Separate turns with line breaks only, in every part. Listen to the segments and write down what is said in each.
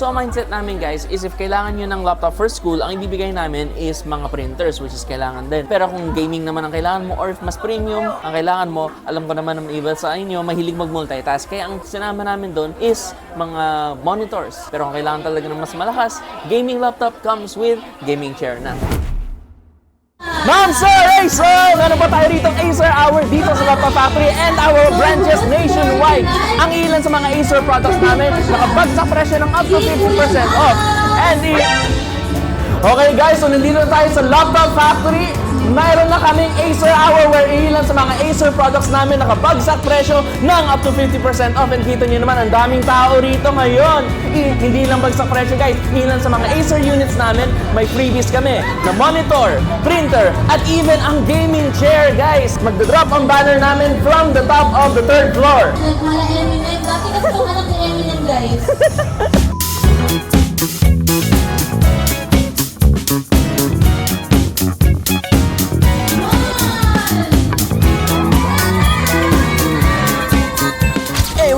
So, ang mindset namin guys is if kailangan nyo ng laptop for school, ang ibibigay namin is mga printers, which is kailangan din. Pero kung gaming naman ang kailangan mo or if mas premium ang kailangan mo, alam ko naman ng iba sa inyo, mahilig mag-multitask. Kaya ang sinama namin doon is mga monitors. Pero kung kailangan talaga ng mas malakas, gaming laptop comes with gaming chair na. Ma'am, sir, Acer! Meron pa tayo rito Acer Hour dito sa Laptop Factory and our branches nationwide. Ang ilan sa mga Acer products namin, nakabagsak presyo ng up to 50% off. And okay guys, so nandito tayo sa Laptop Factory. Mayroon na kaming Acer Hour where ilan sa mga Acer products namin nakabagsak presyo ng up to 50% off. And kita nyo naman, ang daming tao rito ngayon. Hindi lang bagsak presyo guys, ilan sa mga Acer units namin, may freebies kami na monitor, printer, at even ang gaming chair guys. Magdodrop ang banner namin from the top of the 3rd floor.
Nagmala Eminem. Dati kasi yung anak ni Eminem guys.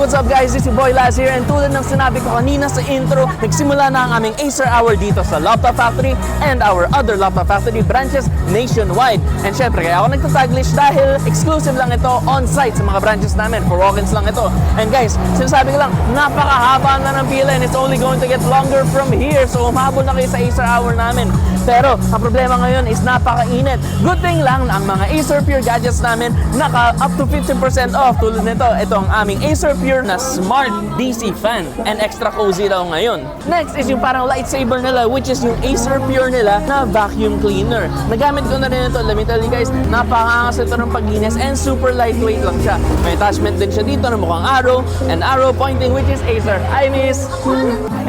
What's up guys, it's your boy Laz here and tulad ng sinabi ko kanina sa intro, nagsimula na ang aming Acer Hour dito sa Laptop Factory and our other Laptop Factory branches nationwide. And syempre, kaya ako nagtataglish dahil exclusive lang ito on-site sa mga branches namin. For walk-ins lang ito. And guys, sinasabi ko lang, napakahaba na ng pila and it's only going to get longer from here. So umabot na kayo sa Acer Hour namin. Pero ang problema ngayon is napakainit. Good thing lang na ang mga Acer Pure gadgets namin naka up to 50% off. Tulad nito, ito ang aming Acer Pure na Smart DC Fan and extra cozy daw ngayon. Next is yung parang lightsaber nila, which is yung Acer Pure nila na vacuum cleaner. Nagamit ko na rin ito. Let me tell you guys, napakangas ito ng paglinis and super lightweight lang siya. May attachment din siya dito na mukhang arrow and arrow pointing, which is Acer. Hi miss!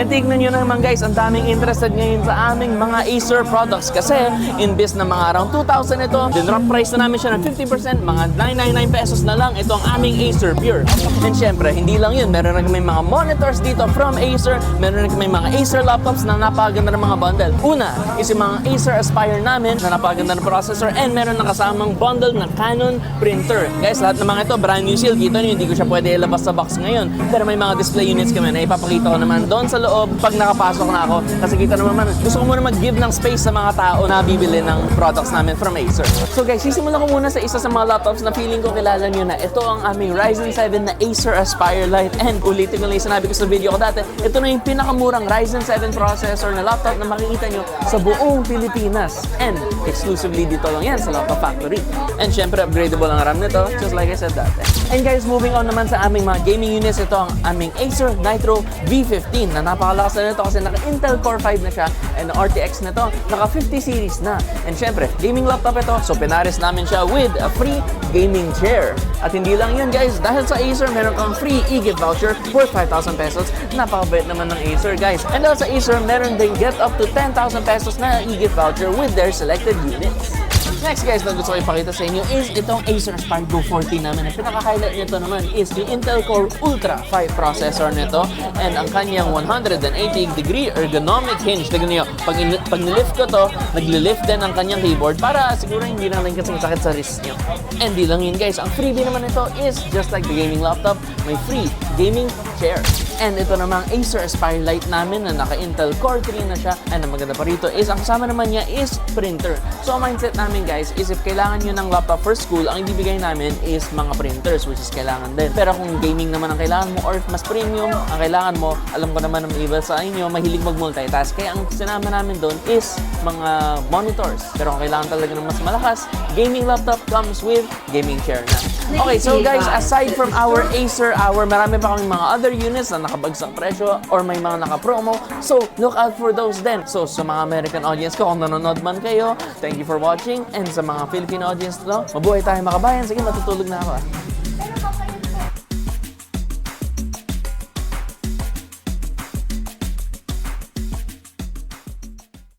And tignan nyo naman guys, ang daming interested ngayon sa aming mga Acer products kasi imbes na mga around 2,000 ito, dinrop price na namin siya ng 50%, mga 999 pesos na lang ito ang aming Acer Pure. And syempre, hindi lang yun, meron na kami mga monitors dito from Acer, meron na kami mga Acer laptops na napakaganda ng mga bundle. Una is yung mga Acer Aspire namin na napakaganda ng processor and meron na kasamang bundle na Canon printer. Guys, lahat ng mga ito, brand new seal. Kita nyo, hindi ko siya pwede ilabas sa box ngayon. Pero may mga display units kami na ipapakita ko naman doon sa loob pag nakapasok na ako. Kasi kita naman, gusto ko muna mag-give ng space sa mga tao na bibili ng products namin from Acer. So guys, sisimulan ko muna sa isa sa mga laptops na feeling ko kilala nyo na. Ito ang aming Ryzen 7 na Acer Aspire Lite. And ulitin ko lang yung sinabi ko sa video ko dati, ito na yung pinakamurang Ryzen 7 processor na laptop na makikita nyo sa buong Pilipinas. And exclusively dito lang yan sa Laptop Factory. And syempre, upgradable ang RAM nito, just like I said dati. And guys, moving on naman sa aming mga gaming units, ito ang aming Acer Nitro V15 na napakalakas na nito kasi naka-Intel Core 5 na siya and RTX na to, naka-50 series na. And syempre, gaming laptop ito, so pinares namin siya with a free gaming chair. At hindi lang yun guys, dahil sa Acer, meron kang free e-gift voucher worth 5,000 pesos. Napakabait naman ng Acer guys. And dahil sa Acer, meron din get up to 10,000 pesos na e-gift voucher with their selected units. Next guys na gusto ko ipakita sa inyo is itong Acer Aspire Go 40 namin. Ang pinaka-highlight nito naman is yung Intel Core Ultra 5 processor nito and ang kanyang 180-degree ergonomic hinge. Tignan niyo, pag nilift ko to, nagli-lift din ang kanyang keyboard para siguro hindi na rin kasing sakit sa wrist niyo. And di lang yun guys, ang freebie naman nito is just like the gaming laptop, may free gaming chair. And ito namang Acer Aspire Lite namin na naka-Intel Core 3 na siya. And ang maganda pa rito is ang kasama naman niya is printer. So ang mindset namin guys is if kailangan nyo ng laptop for school, ang ibibigay namin is mga printers, which is kailangan din. Pero kung gaming naman ang kailangan mo or if mas premium ang kailangan mo, alam ko naman ng iba sa inyo, mahilig mag-multitask. Kaya ang sinama namin doon is mga monitors. Pero kung kailangan talaga ng mas malakas, gaming laptop comes with gaming chair na. Okay, so guys, aside from our Acer Hour, marami pa kaming mga other units na nakabagsak presyo or may mga naka-promo. So, look out for those then. So, sa mga American audience ko, kung nanonood man kayo, thank you for watching. And sa mga Philippine audience, no, mabuhay tayo makabayan. Sige, matutulog na ako.